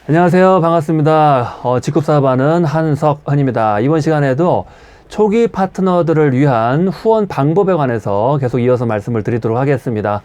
안녕하세요. 반갑습니다. 직급사업하는 한석헌입니다. 이번 시간에도 초기 파트너들을 위한 후원 방법에 관해서 계속 이어서 말씀을 드리도록 하겠습니다.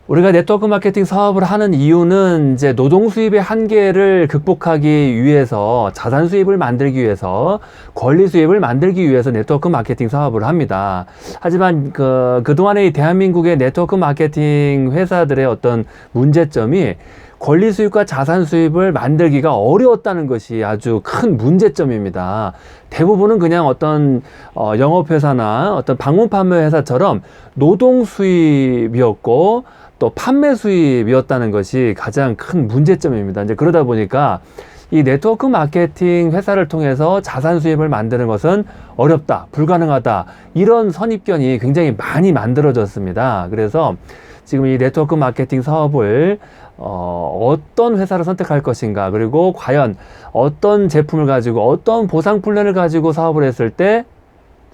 우리가 네트워크 마케팅 사업을 하는 이유는 이제 노동 수입의 한계를 극복하기 위해서, 자산 수입을 만들기 위해서, 권리 수입을 만들기 위해서 네트워크 마케팅 사업을 합니다. 하지만 그동안의 대한민국의 네트워크 마케팅 회사들의 어떤 문제점이 권리 수입과 자산 수입을 만들기가 어려웠다는 것이 아주 큰 문제점입니다. 대부분은 그냥 어떤 영업회사나 어떤 방문 판매 회사처럼 노동 수입이었고 또 판매 수입이었다는 것이 가장 큰 문제점입니다. 이제 그러다 보니까 이 네트워크 마케팅 회사를 통해서 자산 수입을 만드는 것은 어렵다, 불가능하다, 이런 선입견이 굉장히 많이 만들어졌습니다. 그래서 지금 이 네트워크 마케팅 사업을 어떤 회사를 선택할 것인가, 그리고 과연 어떤 제품을 가지고 어떤 보상 플랜을 가지고 사업을 했을 때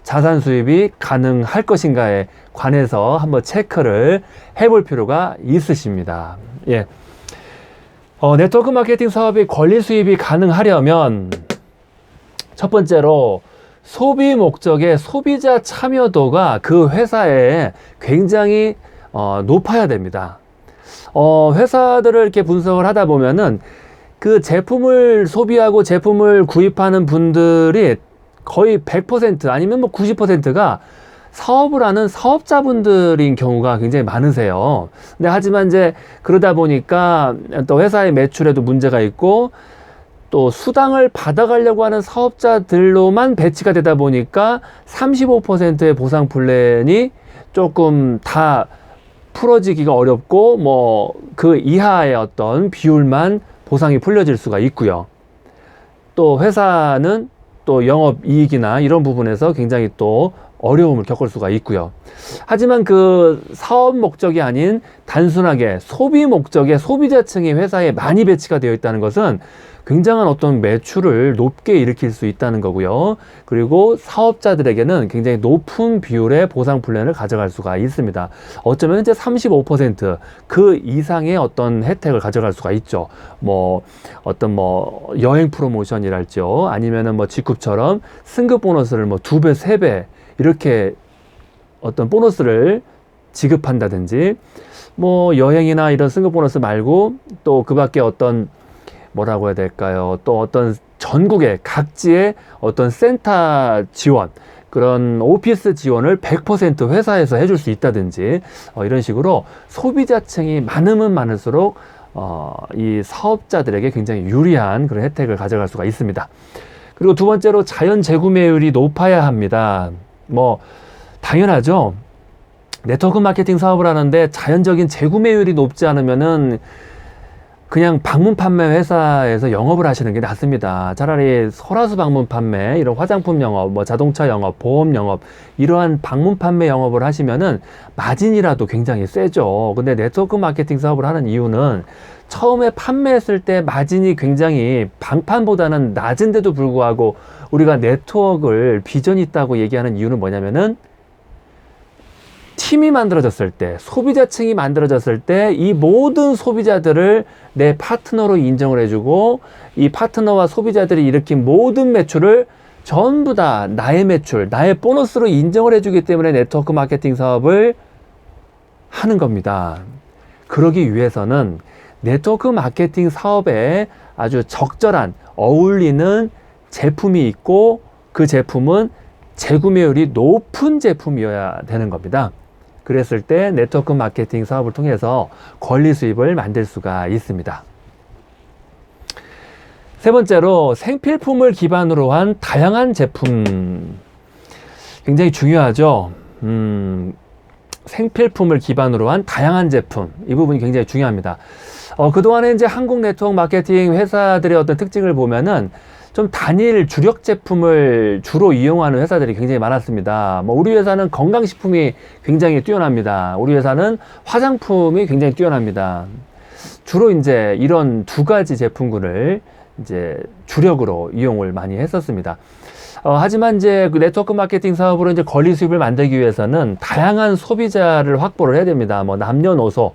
자산 수입이 가능할 것인가에 관해서 한번 체크를 해볼 필요가 있으십니다. 예. 네트워크 마케팅 사업이 권리 수입이 가능하려면 첫 번째로 소비 목적의 소비자 참여도가 그 회사에 굉장히 높아야 됩니다. 회사들을 이렇게 분석을 하다 보면은 그 제품을 소비하고 제품을 구입하는 분들이 거의 100% 아니면 뭐 90%가 사업을 하는 사업자분들인 경우가 굉장히 많으세요. 근데 하지만 이제 그러다 보니까 또 회사의 매출에도 문제가 있고 또 수당을 받아가려고 하는 사업자들로만 배치가 되다 보니까 35%의 보상 플랜이 조금 다 풀어지기가 어렵고 뭐 그 이하의 어떤 비율만 보상이 풀려질 수가 있고요. 또 회사는 또 영업이익이나 이런 부분에서 굉장히 또 어려움을 겪을 수가 있고요. 하지만 그 사업 목적이 아닌 단순하게 소비 목적의 소비자층이 회사에 많이 배치가 되어 있다는 것은 굉장한 어떤 매출을 높게 일으킬 수 있다는 거고요. 그리고 사업자들에게는 굉장히 높은 비율의 보상 플랜을 가져갈 수가 있습니다. 어쩌면 이제 35% 이상의 어떤 혜택을 가져갈 수가 있죠. 뭐 어떤 뭐 여행 프로모션이랄지요, 아니면은 뭐 직급처럼 승급 보너스를 뭐 2배, 3배 이렇게 어떤 보너스를 지급한다든지, 뭐 여행이나 이런 승급 보너스 말고 또 그 밖에 어떤 뭐라고 해야 될까요? 또 어떤 전국의 각지의 어떤 센터 지원, 그런 오피스 지원을 100% 회사에서 해줄 수 있다든지, 이런 식으로 소비자층이 많으면 많을수록 이 사업자들에게 굉장히 유리한 그런 혜택을 가져갈 수가 있습니다. 그리고 두 번째로 자연 재구매율이 높아야 합니다. 뭐 당연하죠. 네트워크 마케팅 사업을 하는데 자연적인 재구매율이 높지 않으면은 그냥 방문 판매 회사에서 영업을 하시는 게 낫습니다. 차라리 설화수 방문 판매, 이런 화장품 영업, 뭐 자동차 영업, 보험 영업, 이러한 방문 판매 영업을 하시면은 마진이라도 굉장히 세죠. 근데 네트워크 마케팅 사업을 하는 이유는 처음에 판매했을 때 마진이 굉장히 방판보다는 낮은데도 불구하고 우리가 네트워크를 비전이 있다고 얘기하는 이유는 뭐냐면은 팀이 만들어졌을 때, 소비자층이 만들어졌을 때 이 모든 소비자들을 내 파트너로 인정을 해주고, 이 파트너와 소비자들이 일으킨 모든 매출을 전부 다 나의 매출, 나의 보너스로 인정을 해주기 때문에 네트워크 마케팅 사업을 하는 겁니다. 그러기 위해서는 네트워크 마케팅 사업에 아주 적절한 어울리는 제품이 있고, 그 제품은 재구매율이 높은 제품이어야 되는 겁니다. 그랬을 때 네트워크 마케팅 사업을 통해서 권리 수입을 만들 수가 있습니다. 세 번째로 생필품을 기반으로 한 다양한 제품, 굉장히 중요하죠. 생필품을 기반으로 한 다양한 제품, 이 부분이 굉장히 중요합니다. 그동안에 이제 한국 네트워크 마케팅 회사들의 어떤 특징을 보면은 좀 단일 주력 제품을 주로 이용하는 회사들이 굉장히 많았습니다. 뭐 우리 회사는 건강식품이 굉장히 뛰어납니다. 우리 회사는 화장품이 굉장히 뛰어납니다. 주로 이제 이런 두 가지 제품군을 이제 주력으로 이용을 많이 했었습니다. 하지만 이제 그 네트워크 마케팅 사업으로 이제 권리 수입을 만들기 위해서는 다양한 소비자를 확보를 해야 됩니다. 뭐 남녀노소,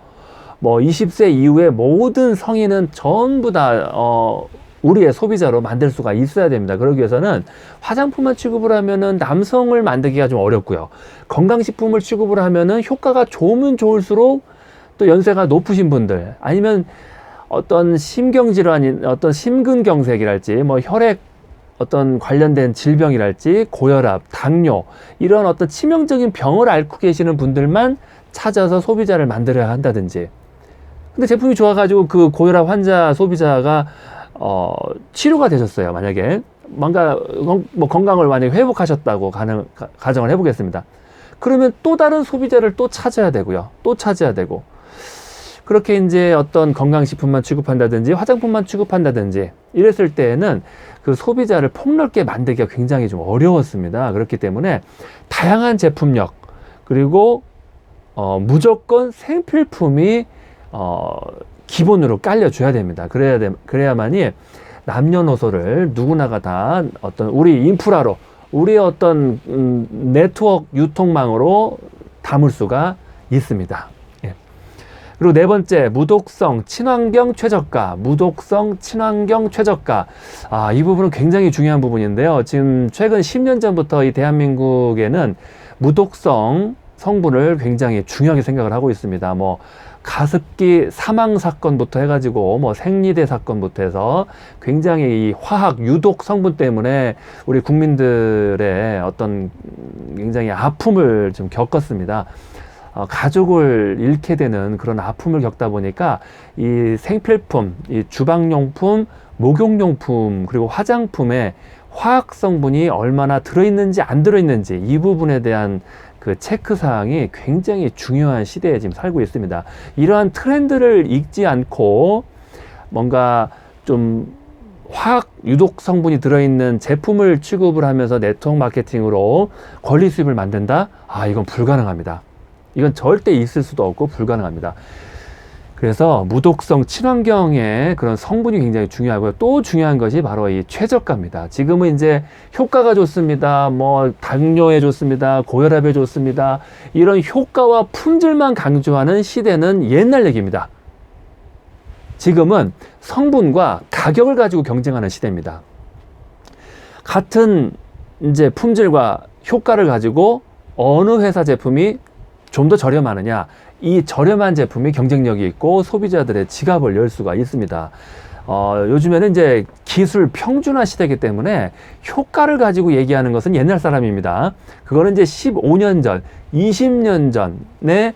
뭐 20세 이후에 모든 성인은 전부 다 우리의 소비자로 만들 수가 있어야 됩니다. 그러기 위해서는 화장품만 취급을 하면은 남성을 만들기가 좀 어렵고요. 건강식품을 취급을 하면은 효과가 좋으면 좋을수록 또 연세가 높으신 분들, 아니면 어떤 심경질환인, 어떤 심근경색이랄지, 뭐 혈액 어떤 관련된 질병이랄지, 고혈압, 당뇨, 이런 어떤 치명적인 병을 앓고 계시는 분들만 찾아서 소비자를 만들어야 한다든지. 근데 제품이 좋아가지고 그 고혈압 환자 소비자가 치료가 되셨어요. 만약에 뭔가 뭐 건강을 만약에 회복하셨다고 가정을 해보겠습니다. 그러면 또 다른 소비자를 또 찾아야 되고요. 또 찾아야 되고. 그렇게 이제 어떤 건강식품만 취급한다든지 화장품만 취급한다든지 이랬을 때에는 그 소비자를 폭넓게 만들기가 굉장히 좀 어려웠습니다. 그렇기 때문에 다양한 제품력, 그리고 무조건 생필품이 기본으로 깔려줘야 됩니다. 그래야만이 남녀노소를 누구나가 다 어떤 우리 인프라로, 우리의 어떤 네트워크 유통망으로 담을 수가 있습니다. 예. 그리고 네 번째, 무독성 친환경 최저가. 무독성 친환경 최저가. 이 부분은 굉장히 중요한 부분인데요. 지금 최근 10년 전부터 이 대한민국에는 무독성 성분을 굉장히 중요하게 생각을 하고 있습니다. 뭐 가습기 사망 사건부터 해가지고 뭐 생리대 사건부터 해서 굉장히 이 화학 유독 성분 때문에 우리 국민들의 어떤 굉장히 아픔을 좀 겪었습니다. 가족을 잃게 되는 그런 아픔을 겪다 보니까 이 생필품, 이 주방용품, 목욕용품, 그리고 화장품에 화학 성분이 얼마나 들어있는지 안 들어있는지, 이 부분에 대한 그 체크사항이 굉장히 중요한 시대에 지금 살고 있습니다. 이러한 트렌드를 읽지 않고 뭔가 좀 화학 유독 성분이 들어있는 제품을 취급을 하면서 네트워크 마케팅으로 권리 수입을 만든다? 이건 불가능합니다. 이건 절대 있을 수도 없고 불가능합니다. 그래서 무독성 친환경의 그런 성분이 굉장히 중요하고요. 또 중요한 것이 바로 이 최저가입니다. 지금은 이제 효과가 좋습니다. 뭐 당뇨에 좋습니다. 고혈압에 좋습니다. 이런 효과와 품질만 강조하는 시대는 옛날 얘기입니다. 지금은 성분과 가격을 가지고 경쟁하는 시대입니다. 같은 이제 품질과 효과를 가지고 어느 회사 제품이 좀 더 저렴하느냐, 이 저렴한 제품이 경쟁력이 있고 소비자들의 지갑을 열 수가 있습니다. 요즘에는 이제 기술 평준화 시대이기 때문에 효과를 가지고 얘기하는 것은 옛날 사람입니다. 그거는 이제 15년 전, 20년 전에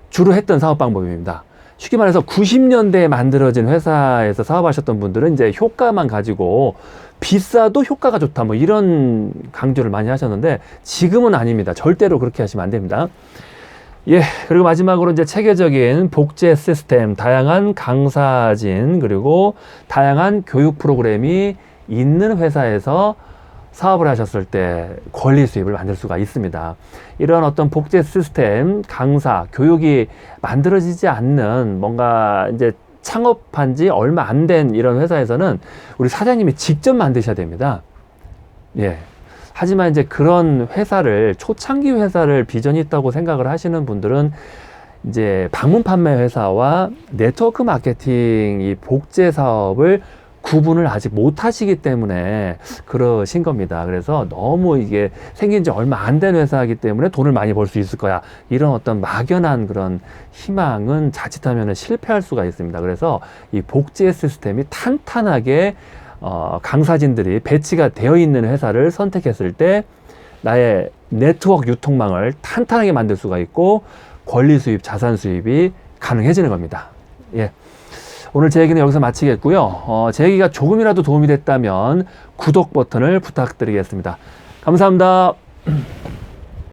주로 했던 사업 방법입니다. 쉽게 말해서 90년대에 만들어진 회사에서 사업하셨던 분들은 이제 효과만 가지고 비싸도 효과가 좋다, 뭐 이런 강조를 많이 하셨는데 지금은 아닙니다. 절대로 그렇게 하시면 안 됩니다. 예, 그리고 마지막으로 이제 체계적인 복제 시스템, 다양한 강사진, 그리고 다양한 교육 프로그램이 있는 회사에서 사업을 하셨을 때 권리 수입을 만들 수가 있습니다. 이런 어떤 복제 시스템, 강사, 교육이 만들어지지 않는 뭔가 이제 창업한 지 얼마 안 된 이런 회사에서는 우리 사장님이 직접 만드셔야 됩니다. 예. 하지만 이제 그런 회사를, 초창기 회사를 비전이 있다고 생각을 하시는 분들은 이제 방문 판매 회사와 네트워크 마케팅 이 복제 사업을 구분을 아직 못 하시기 때문에 그러신 겁니다. 그래서 너무 이게 생긴 지 얼마 안 된 회사이기 때문에 돈을 많이 벌 수 있을 거야, 이런 어떤 막연한 그런 희망은 자칫하면 실패할 수가 있습니다. 그래서 이 복제 시스템이 탄탄하게 강사진들이 배치가 되어 있는 회사를 선택했을 때 나의 네트워크 유통망을 탄탄하게 만들 수가 있고 권리 수입, 자산 수입이 가능해지는 겁니다. 예. 오늘 제 얘기는 여기서 마치겠고요. 제 얘기가 조금이라도 도움이 됐다면 구독 버튼을 부탁드리겠습니다. 감사합니다.